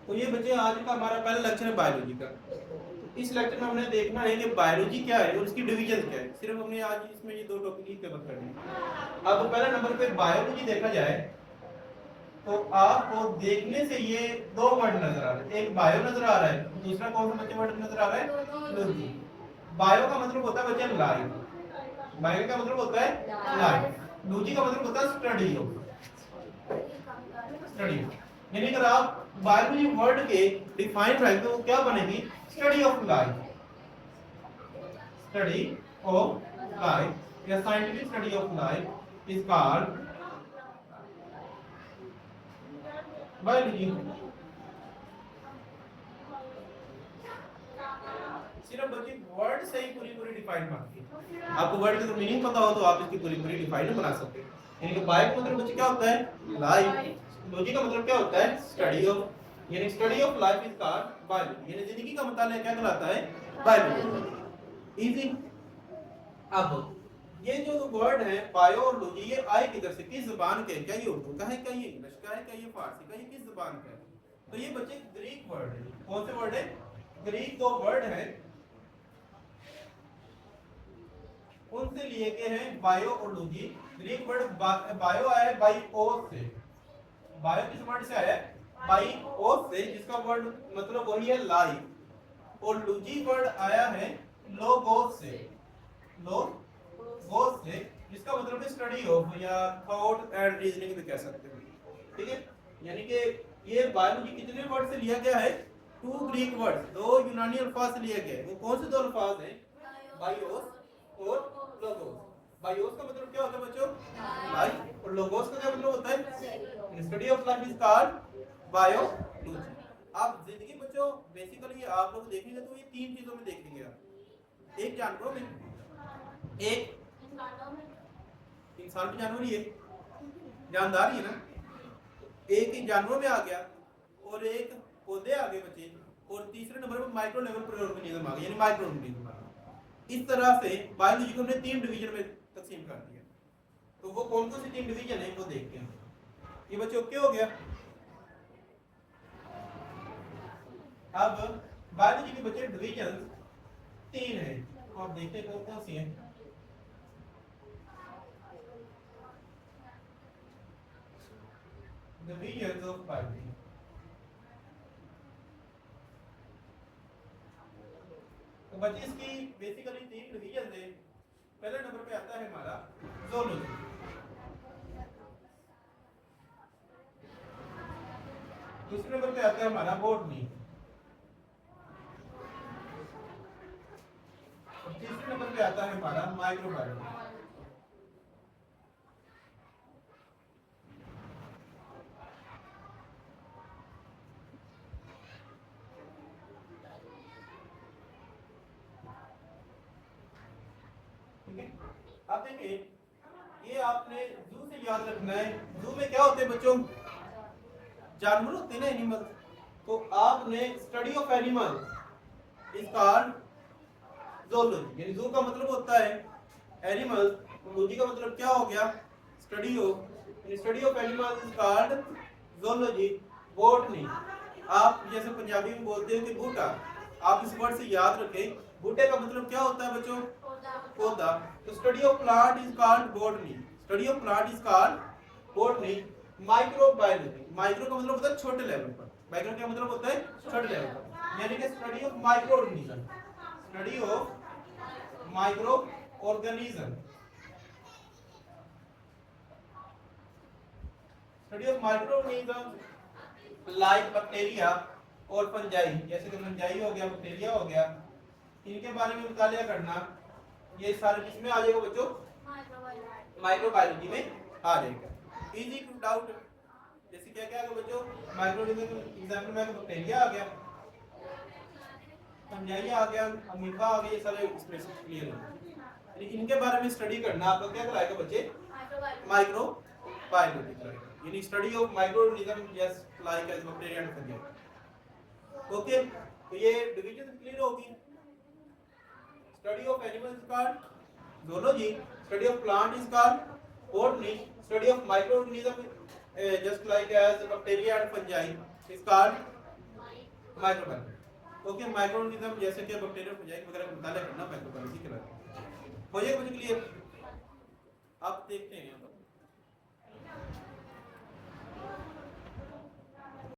तो ये बच्चे आज का हमारा पहला लेक्चर है बायोलॉजी का। इस लेक्चर में हमने देखना है कि बायोलॉजी क्या है और इसकी डिवीजन क्या है। सिर्फ हमने आज इसमें ये दो टॉपिक ही कवर करने हैं। अब पहला नंबर पे बायोलॉजी देखा जाए तो आपको देखने से ये दो वर्ड नजर आ रहे हैं, एक बायो नजर आ रहा है, दूसरा कौन सा बच्चे वर्ड नजर आ रहा है, लॉजी। बायो का मतलब होता है बच्चे लाइफ, बायो का मतलब होता है लाइफ, लॉजी का मतलब होता है स्टडी ऑफ, स्टडी। यानी अगर आप बायोलॉजी वर्ड के डिफाइन करें तो क्या बनेगी, study of life, study of life या scientific study of life is called biology. सिर्फ बच्चे वर्ड से ही पूरी पूरी डिफाइन बनती है। आपको वर्ड की मीनिंग पता हो तो आप इसकी पूरी पूरी डिफाइन बना सकते हैं। यानी कि बायो का मतलब बच्चे क्या होता है, लाइफ। लॉजी का मतलब क्या होता है, स्टडी ऑफ, यानी study of life is called biology. यानी जिंदगी का मतलब क्या कहलाता है, बायोलॉजी। इजी। अब ये जो वर्ड है बायो और लॉजी, ये आए किधर से, किस जबान के, क्या ये उर्दू का है, क्या ये इंग्लिश का है, क्या ये फारसी का, ये किस जबान का है? तो ये बच्चे ग्रीक वर्ड है। कौन से वर्ड है, ग्रीक दो वर्ड है, उनसे लिए गए हैं बायो और लॉजी। ग्रीक वर्ड बायो आया है बाई ओस से, बायो किस वर्ड से आया है, बाई ओस से, जिसका वर्ड मतलब वही है लाइफ। और लॉजी वर्ड आया है लोगोस से, लोगोस से, जिसका मतलब है स्टडी ऑफ या थॉट एंड रीजनिंग भी कह सकते हैं। ठीक है, यानी कि ये बायोलॉजी कितने वर्ड से लिया गया है, टू ग्रीक वर्ड, दो यूनानी अल्फाज से लिया गया है। वो कौन से दो अल्फाज हैं, बायोस और लोगोस। बायोस का मतलब क्या होता है बच्चों, लाइफ, और लोगोस का क्या मतलब होता है, study of life is called biology. आप जिंदगी बच्चों बेसिकली आप लोग देखेंगे तो ये तीन चीजों में देखेंगे आप, एक जानवरों में, एक इंसान भी जानवर ही है, जानदार ही है ना, एक ही जानवरों में आ गया, और एक पौधे आ गए बच्चे, और तीसरे नंबर पर माइक्रो लेवल पर ऑर्गेनिज्म आ गए, यानी माइक्रो ऑर्गेनिज्म आ गए। इस तरह से बायोलॉजी को हमने तीन डिवीजन में तकसीम कर दिया। तो वो कौन कौन सी तीन डिवीजन है वो देखते हैं। ये बच्चों क्या हो गया, अब बायोलॉजी के बच्चे डिवीजन तीन है, तो आप देखते हैं कौन कौन सी है। डिवीजन ऑफ बायोलॉजी, तो बच्चे इसकी बेसिकली तीन डिवीजन है। पहले नंबर पे आता है हमारा ज़ूलॉजी, दूसरे नंबर पे आता है हमारा बॉटनी, और तीसरे नंबर पे आता है हमारा माइक्रोबायोलॉजी। ठीक है, अब देखिए ये आपने जू से याद रखना है। जू में क्या होते हैं बच्चों, जानवर होते हैं ना, एनिमल। तो आपने study of animal is called zoology, यानी जू का मतलब होता है एनिमल, लॉजी का मतलब क्या हो गया, स्टडी ऑफ, यानी study of animal is called zoology. Botany, आप जैसे पंजाबी में बोलते हो कि बूटा, आप इस वर्ड से याद रखें, बूटे का मतलब क्या होता है बच्चों, पौधा। तो study of plant is called botany, study of plant is called botany. Microbiology, micro का मतलब होता है छोटे लेवल पर, माइक्रो का मतलब होता है छोटे लेवल पर, यानी कि study of micro organism, study of micro organism, study of micro organism like bacteria और फंजाई, जैसे कि फंजाई हो गया, बैक्टीरिया हो गया, इनके बारे में मुतालिया करना। ये सारे किसमें आ जाएगा बच्चों, माइक्रोबायोलॉजी में आ जाएगा। इजी टू डाउट, जैसे क्या क्या आ गया बच्चों, माइक्रोऑर्गेनिज्म एग्जांपल में बैक्टीरिया आ गया, फंजाई आ गया, अमीबा आ गया, ये सारे इसमें क्लियर हो। इनके बारे में स्टडी करना आपको क्या कराएगा बच्चे, माइक्रोबायोलॉजी कराएगा, यानी study of microorganism just like as bacteria and fungi. Okay, तो ये डिवीजन क्लियर होगी। Study of animals called zoology, study of plant is called botany, study of microorganism just like as bacteria and fungi is called microbiology. Okay, microorganism जैसे कि bacteria, Mosaic वगैरह का मुताला करना microbiology कहलाता है। हो जाएगा बच्चों क्लियर?